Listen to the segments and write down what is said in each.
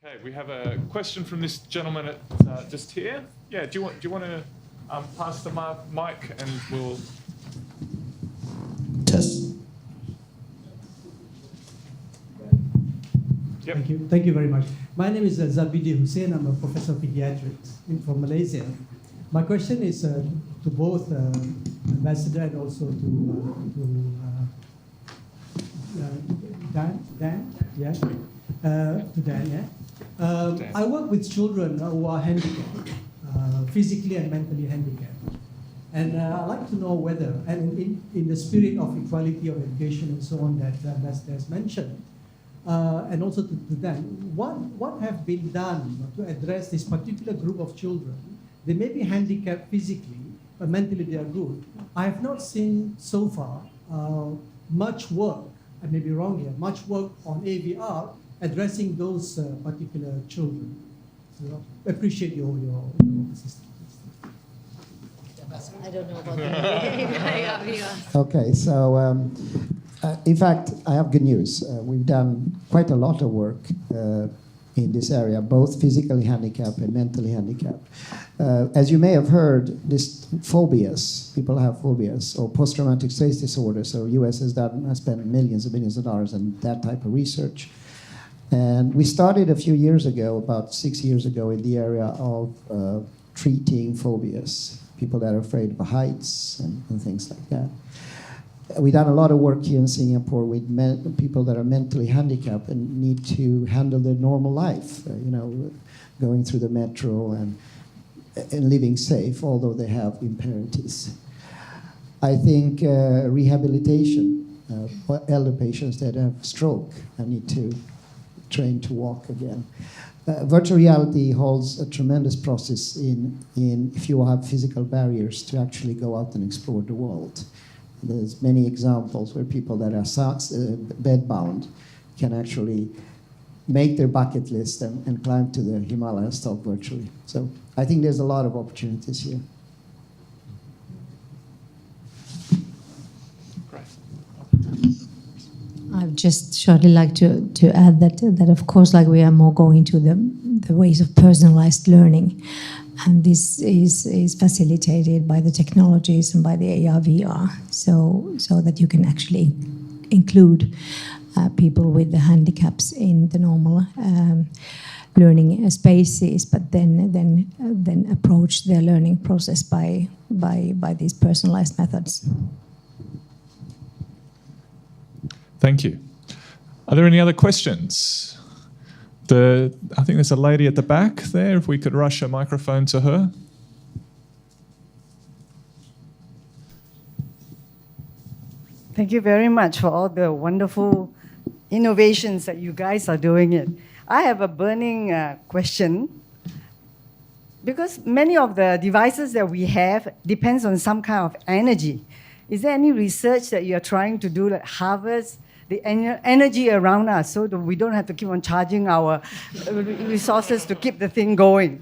Okay, we have a question from this gentleman just here. Yeah, do you want to pass the mic and we'll test. Yep. Thank you very much. My name is Zabidi Hussein. I'm a professor of pediatrics from Malaysia. My question is to both Ambassador and also to Dan. Yeah. To Dan. Yeah. I work with children who are handicapped, physically and mentally handicapped. And I'd like to know whether, and in the spirit of equality of education and so on that Ambassador has mentioned, and also to them, what have been done to address this particular group of children? They may be handicapped physically, but mentally they are good. I have not seen so far much work, I may be wrong here, much work on AVR addressing those particular children. So I appreciate your assistance. I don't know about that. Okay, so in fact, I have good news. We've done quite a lot of work in this area, both physically handicapped and mentally handicapped. As you may have heard, this phobias, people have phobias, or post-traumatic stress disorder. So US has spent millions and millions of dollars on that type of research. And we started a few years ago, about 6 years ago, in the area of treating phobias, people that are afraid of heights and things like that. We've done a lot of work here in Singapore with people that are mentally handicapped and need to handle their normal life, going through the metro and living safe, although they have impairments. I think rehabilitation, elder patients that have stroke and need to train to walk again. Virtual reality holds a tremendous process in if you have physical barriers to actually go out and explore the world. There's many examples where people that are bedbound can actually make their bucket list and climb to the Himalayas top virtually. So I think there's a lot of opportunities here. I'd just shortly like to add that of course, like we are more going to the ways of personalized learning, and this is facilitated by the technologies and by the AR/VR, so that you can actually include people with the handicaps in the normal learning spaces, but then approach their learning process by these personalized methods. Thank you. Are there any other questions? I think there's a lady at the back there. If we could rush a microphone to her. Thank you very much for all the wonderful innovations that you guys are doing it. I have a burning question. Because many of the devices that we have depends on some kind of energy. Is there any research that you are trying to do that harvests the energy around us so that we don't have to keep on charging our resources to keep the thing going?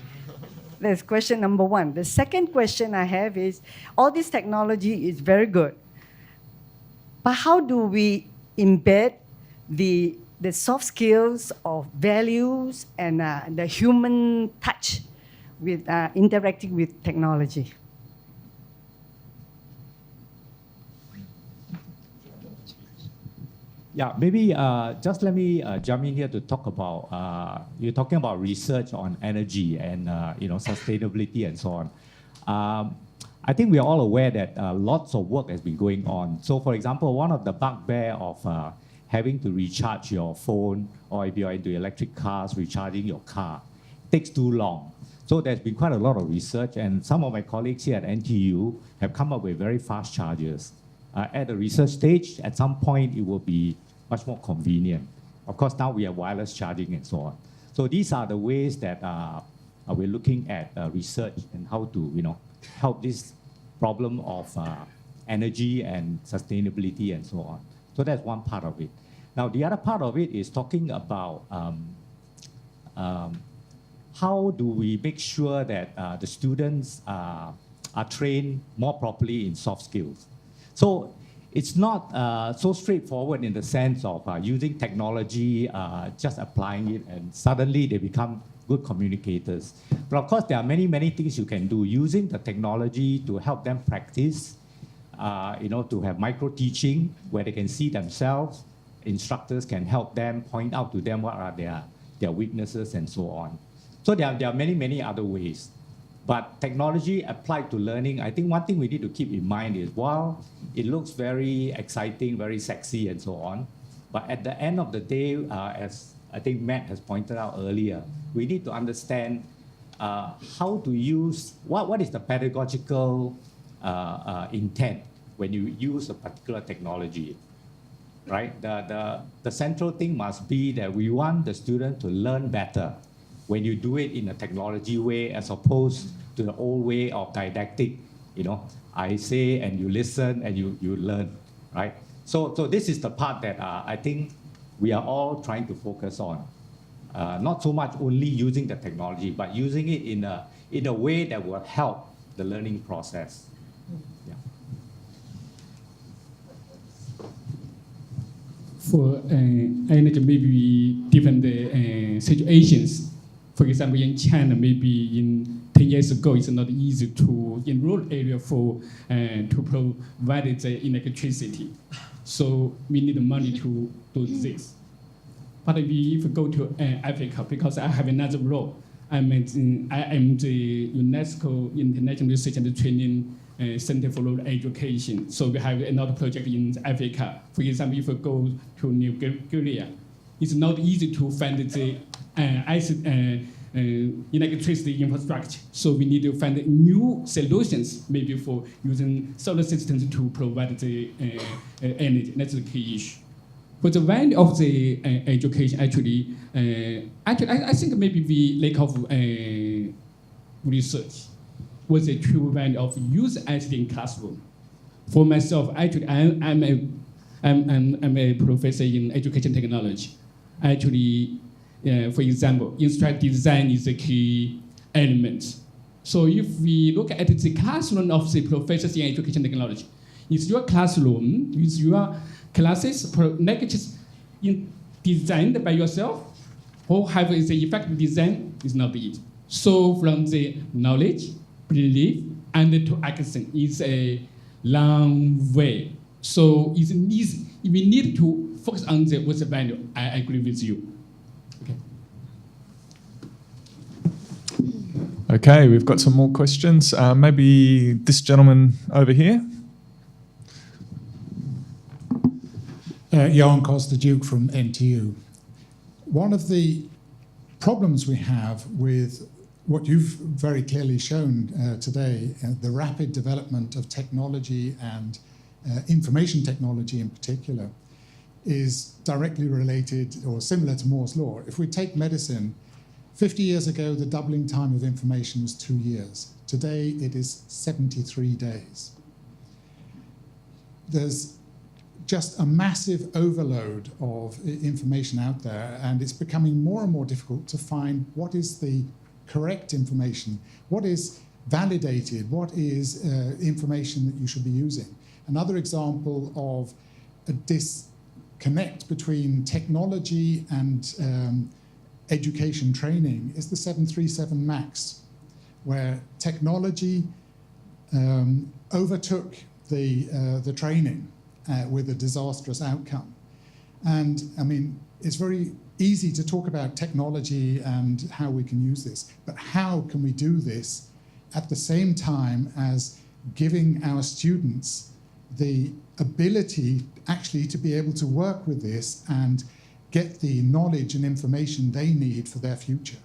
That's question number one. The second question I have is, all this technology is very good, but how do we embed the soft skills of values and the human touch with interacting with technology? Yeah, maybe just let me jump in here to talk about, you're talking about research on energy and sustainability and so on. I think we are all aware that lots of work has been going on. So for example, one of the bugbear of having to recharge your phone, or if you're into electric cars, recharging your car, takes too long. So there's been quite a lot of research, and some of my colleagues here at NTU have come up with very fast chargers. At the research stage, at some point, it will be much more convenient. Of course, now we have wireless charging and so on. So these are the ways that we're looking at research and how to, help this problem of energy and sustainability and so on. So that's one part of it. Now, the other part of it is talking about how do we make sure that the students are trained more properly in soft skills. So it's not so straightforward in the sense of using technology, just applying it, and suddenly they become good communicators. But of course, there are many, many things you can do using the technology to help them practice, to have micro-teaching where they can see themselves. Instructors can help them, point out to them what are their weaknesses and so on. So there are many, many other ways. But technology applied to learning, I think one thing we need to keep in mind is while it looks very exciting, very sexy and so on, but at the end of the day, as I think Matt has pointed out earlier, we need to understand how to use, what is the pedagogical intent when you use a particular technology, right? The central thing must be that we want the student to learn better when you do it in a technology way as opposed to the old way of didactic, I say and you listen and you learn, right? So this is the part that I think we are all trying to focus on. Not so much only using the technology, but using it in a way that will help the learning process. Yeah. For maybe different situations. For example, in China, maybe in 10 years ago, it's not easy to, in rural area to provide the electricity. So we need money to do this. But if we go to Africa, because I have another role, I am the UNESCO International Research and Training Center for Rural Education. So we have another project in Africa. For example, if we go to Nigeria, it's not easy to find the electricity infrastructure. So we need to find new solutions, maybe for using solar systems to provide the energy. That's the key issue. But the value of the education, actually, I think maybe the lack of research was the true value of use actually in classroom. For myself, actually, I'm a professor in education technology. Actually, for example, instructor design is a key element. So if we look at the classroom of the professors in education technology, is your classroom, is your classes designed by yourself, or have the effective design is not it. So from the knowledge, belief, and to action is a long way. So it's easy. We need to focus on what's the value. I agree with you. Okay. Okay, we've got some more questions. Maybe this gentleman over here. Johan Costa-Duke from NTU. One of the problems we have with what you've very clearly shown today, the rapid development of technology and information technology in particular, is directly related or similar to Moore's law. If we take medicine, 50 years ago, the doubling time of information was 2 years. Today, it is 73 days. There's just a massive overload of information out there, and it's becoming more and more difficult to find what is the correct information, what is validated, what is information that you should be using. Another example of a disconnect between technology and education training is the 737 MAX, where technology overtook the training with a disastrous outcome. And I mean, it's very easy to talk about technology and how we can use this, but how can we do this at the same time as giving our students the ability actually to be able to work with this and get the knowledge and information they need for their future?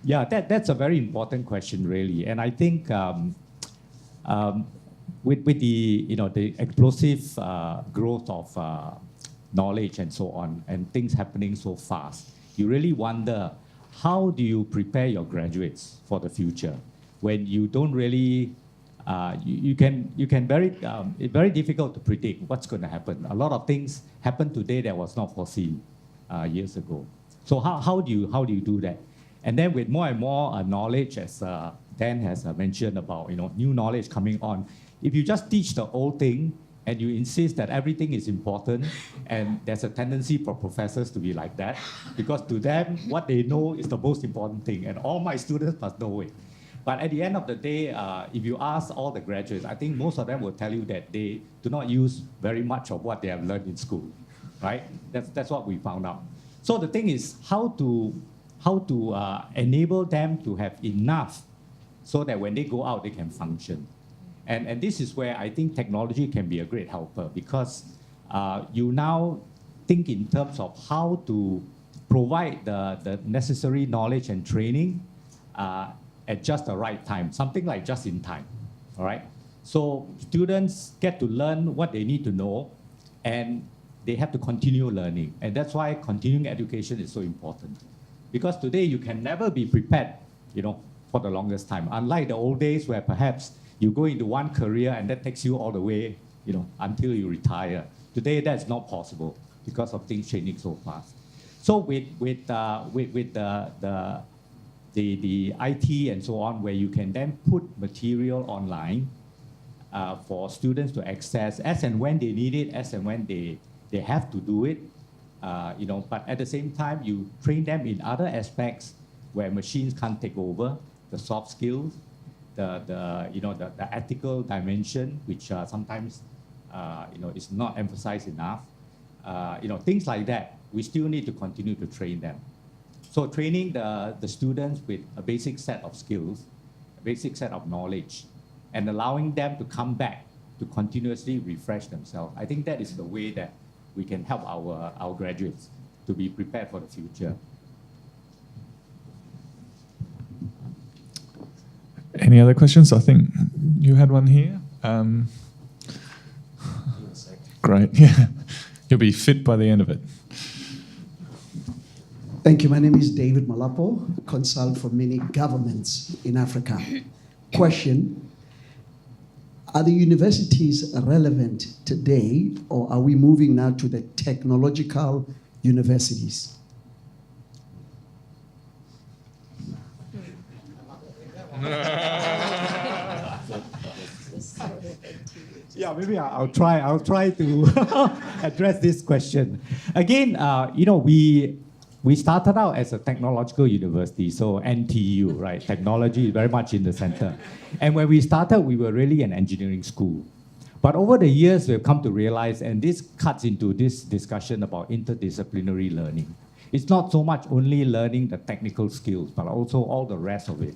Yeah, that's a very important question, really. And I think with the the explosive growth of knowledge and so on, and things happening so fast, you really wonder, how do you prepare your graduates for the future when you don't really you can it's very difficult to predict what's going to happen. A lot of things happen today that was not foreseen years ago. So how do you do that? And then with more and more knowledge, as Dan has mentioned about new knowledge coming on, if you just teach the old thing and you insist that everything is important, and there's a tendency for professors to be like that, because to them, what they know is the most important thing, and all my students must know it. But at the end of the day, if you ask all the graduates, I think most of them will tell you that they do not use very much of what they have learned in school, right? That's what we found out. So the thing is how to enable them to have enough so that when they go out, they can function. And this is where I think technology can be a great helper, because you now think in terms of how to provide the necessary knowledge and training at just the right time, something like just in time, all right? So students get to learn what they need to know, and they have to continue learning. And that's why continuing education is so important. Because today you can never be prepared, for the longest time. Unlike the old days where perhaps you go into one career and that takes you all the way, until you retire. Today that's not possible because of things changing so fast. So with the IT and so on, where you can then put material online for students to access as and when they need it, as and when they have to do it, but at the same time, you train them in other aspects where machines can't take over, the soft skills, the ethical dimension, which sometimes is not emphasized enough. Things like that, we still need to continue to train them. So training the students with a basic set of skills, a basic set of knowledge, and allowing them to come back to continuously refresh themselves. I think that is the way that we can help our graduates to be prepared for the future. Any other questions? I think you had one here. Great, yeah. You'll be fit by the end of it. Thank you. My name is David Malapo, consult for many governments in Africa. Question, are the universities relevant today, or are we moving now to the technological universities? Yeah, maybe I'll try to address this question. Again, we started out as a technological university, so NTU, right? Technology is very much in the center. And when we started, we were really an engineering school. But over the years, we've come to realize, and this cuts into this discussion about interdisciplinary learning. It's not so much only learning the technical skills, but also all the rest of it.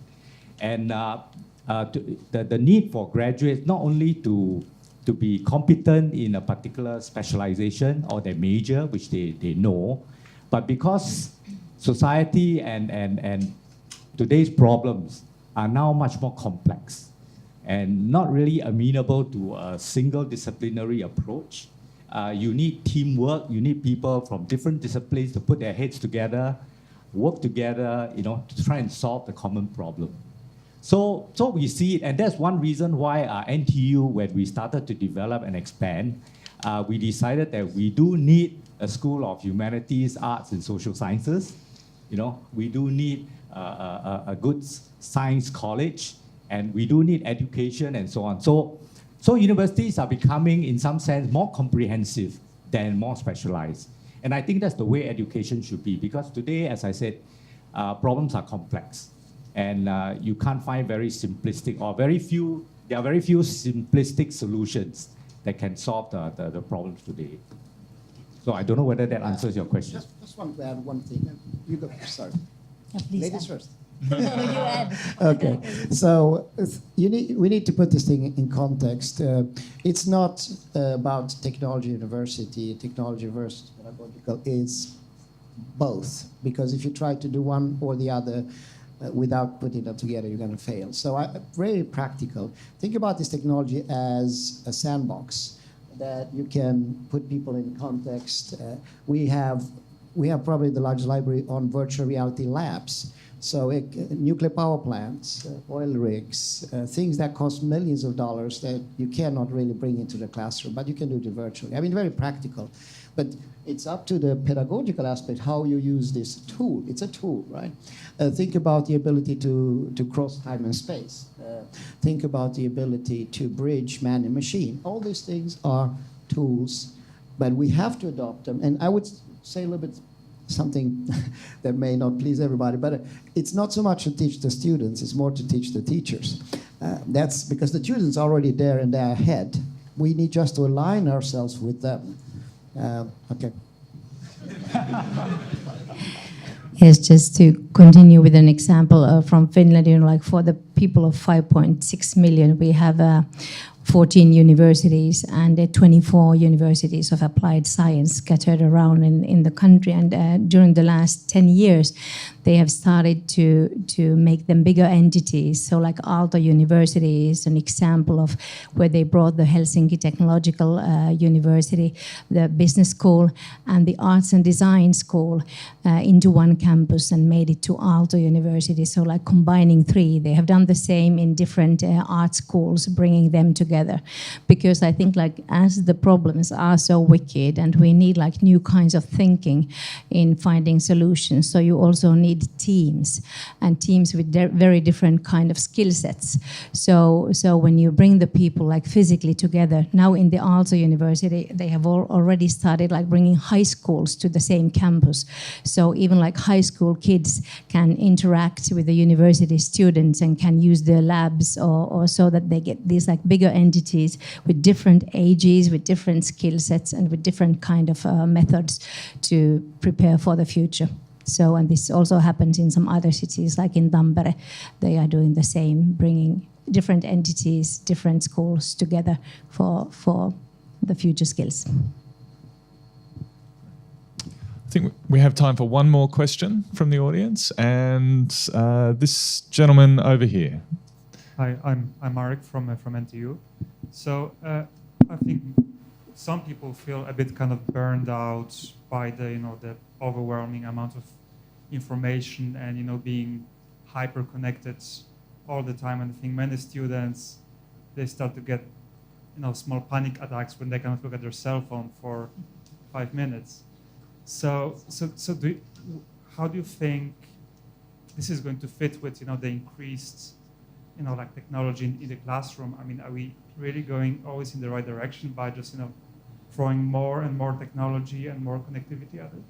And the need for graduates not only to be competent in a particular specialization or their major, which they know, but because society and today's problems are now much more complex and not really amenable to a single disciplinary approach. You need teamwork, you need people from different disciplines to put their heads together, work together, to try and solve the common problem. So we see it, and that's one reason why NTU, when we started to develop and expand, we decided that we do need a School of Humanities, Arts, and Social Sciences. We do need a good science college, and we do need education and so on. So universities are becoming, in some sense, more comprehensive than more specialized. And I think that's the way education should be, because today, as I said, problems are complex. And you can't find very simplistic, or there are very few simplistic solutions that can solve the problems today. So I don't know whether that answers your question. Just want to add one thing. You go, sorry. Please Ladies first. No, you add. Okay, so we need to put this thing in context. It's not about technology university versus pedagogical. It's both, because if you try to do one or the other without putting them together, you're going to fail. So very practical. Think about this technology as a sandbox that you can put people in context. We have probably the largest library on virtual reality labs, So nuclear power plants, oil rigs, things that cost millions of dollars that you cannot really bring into the classroom, but you can do it virtually. I mean, very practical. But it's up to the pedagogical aspect, how you use this tool. It's a tool, right? Think about the ability to cross time and space. Think about the ability to bridge man and machine. All these things are tools, but we have to adopt them. And I would say a little bit something that may not please everybody, but it's not so much to teach the students, it's more to teach the teachers. That's because the students are already there and they're ahead. We need just to align ourselves with them. Okay. Yes, just to continue with an example from Finland, like for the people of 5.6 million, we have 14 universities and 24 universities of applied science scattered around in the country. And during the last 10 years, they have started to make them bigger entities. So like Aalto University is an example of where they brought the Helsinki Technological University, the business school, and the arts and design school into one campus and made it to Aalto University. So like combining three, they have done the same in different art schools, bringing them together. Because I think like as the problems are so wicked and we need like new kinds of thinking in finding solutions, so you also need teams and teams with very different kind of skill sets. So when you bring the people like physically together, now in the Aalto University, they have already started like bringing high schools to the same campus. So even like high school kids can interact with the university students and can use their labs or so that they get these like bigger entities with different ages, with different skill sets and with different kind of methods to prepare for the future. So, and this also happens in some other cities, like in Tampere, they are doing the same, bringing different entities, different schools together for the future skills. I think we have time for one more question from the audience, and this gentleman over here. Hi, I'm Marek from NTU. So I think some people feel a bit kind of burned out by the the overwhelming amount of information and being hyper connected all the time. And I think many students, they start to get small panic attacks when they cannot look at their cell phone for 5 minutes. So how do you think this is going to fit with the increased like technology in the classroom? I mean, are we really going always in the right direction by just throwing more and more technology and more connectivity at it?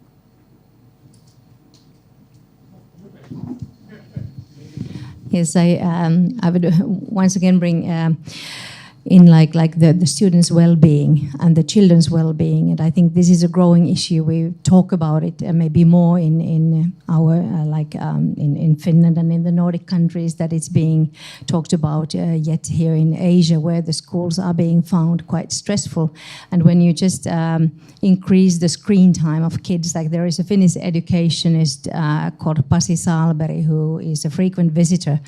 Yes, I would once again bring in like the students' well-being and the children's well-being, and I think this is a growing issue. We talk about it maybe more in our in Finland and in the Nordic countries, that it's being talked about yet here in Asia, where the schools are being found quite stressful. And when you just increase the screen time of kids, like there is a Finnish educationist called Pasi Salberi, who is a frequent visitor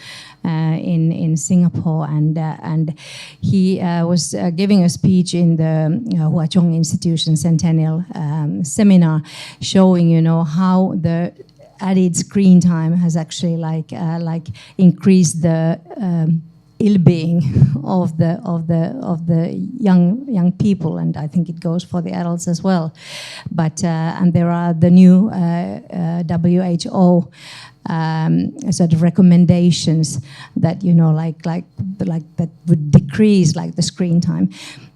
in Singapore, and he was giving a speech in the Hua Chong Institution Centennial seminar, showing how the added screen time has actually increased the ill-being of the young people, and I think it goes for the adults as well. But and there are the new WHO sort of recommendations that that would decrease the screen time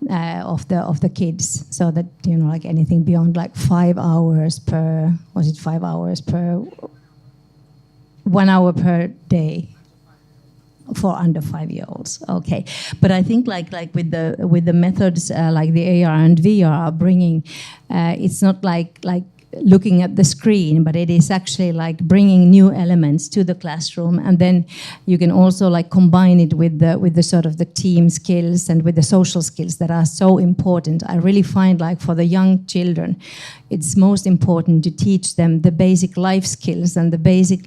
of the kids, so that anything beyond 5 hours per 1 hour per day for under 5-year-olds. Okay, but I think with the methods like the AR and VR are bringing, it's not like looking at the screen, but it is actually bringing new elements to the classroom, and then you can also combine it with the sort of the team skills and with the social skills that are so important. I really find for the young children, it's most important to teach them the basic life skills and the basic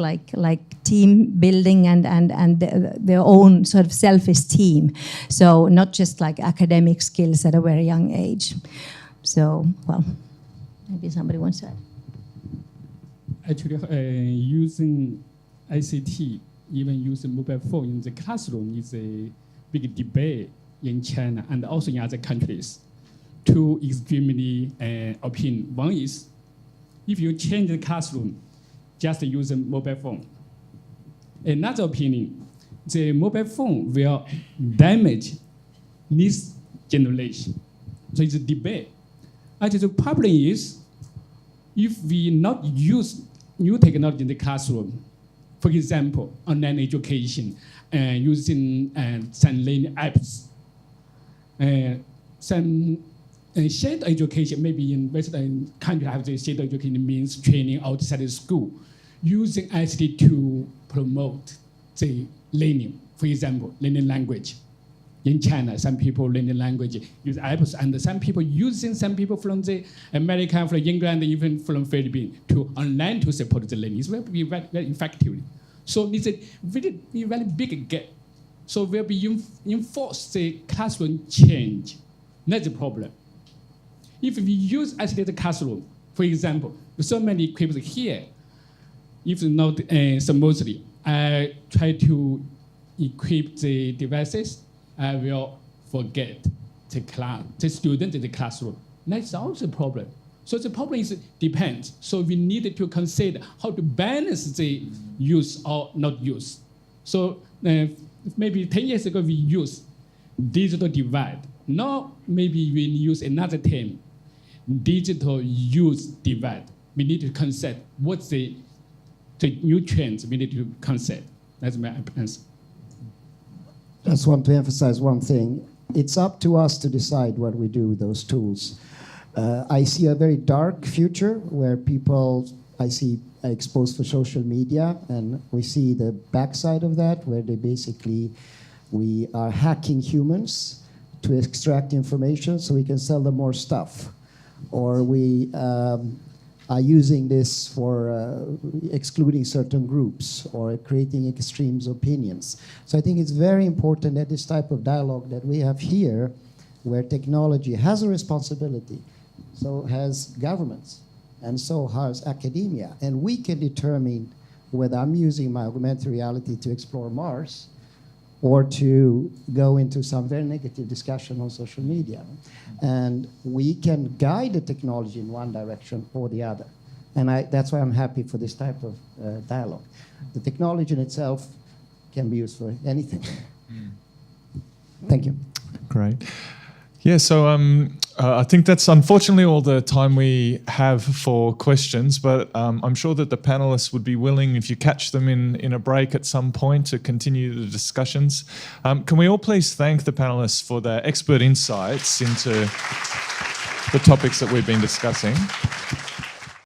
team building and their own sort of self-esteem. So not just academic skills at a very young age. So, well, maybe somebody wants to add. Actually, using ICT, even using mobile phone in the classroom is a big debate in China and also in other countries. Two extremely opinion. One is, if you change the classroom, just use a mobile phone. Another opinion, the mobile phone will damage this generation. So it's a debate. Actually, the problem is, if we not use new technology in the classroom, for example, online education, using some learning apps, some shared education, maybe in Western countries have the shared education means training outside the school, using ICT to promote the learning. For example, learning language. In China, some people learning language use apps, and some people from the America, from England, even from Philippines to online to support the learning. It will be very, very effectively. So it's a very, very big gap. So we'll be enforce the classroom change. That's the problem. If we use isolated classroom, for example, with so many equipment here, if not smoothly, I try to equip the devices, I will forget the student in the classroom. That's also a problem. So the problem is depends. So we need to consider how to balance the use or not use. So maybe 10 years ago we used digital divide. Now maybe we use another term, digital use divide. We need to consider what's the new trends we need to consider. That's my answer. I just want to emphasize one thing. It's up to us to decide what we do with those tools. I see a very dark future where people, I see, are exposed for social media, and we see the backside of that, where they basically, we are hacking humans to extract information so we can sell them more stuff. Or we are using this for excluding certain groups or creating extreme opinions. So I think it's very important that this type of dialogue that we have here, where technology has a responsibility, so has governments, and so has academia. And we can determine whether I'm using my augmented reality to explore Mars or to go into some very negative discussion on social media. And we can guide the technology in one direction or the other. And that's why I'm happy for this type of dialogue. The technology in itself can be used for anything. Thank you. Great. Yeah, so I think that's unfortunately all the time we have for questions, but I'm sure that the panelists would be willing, if you catch them in a break at some point, to continue the discussions. Can we all please thank the panelists for their expert insights into the topics that we've been discussing?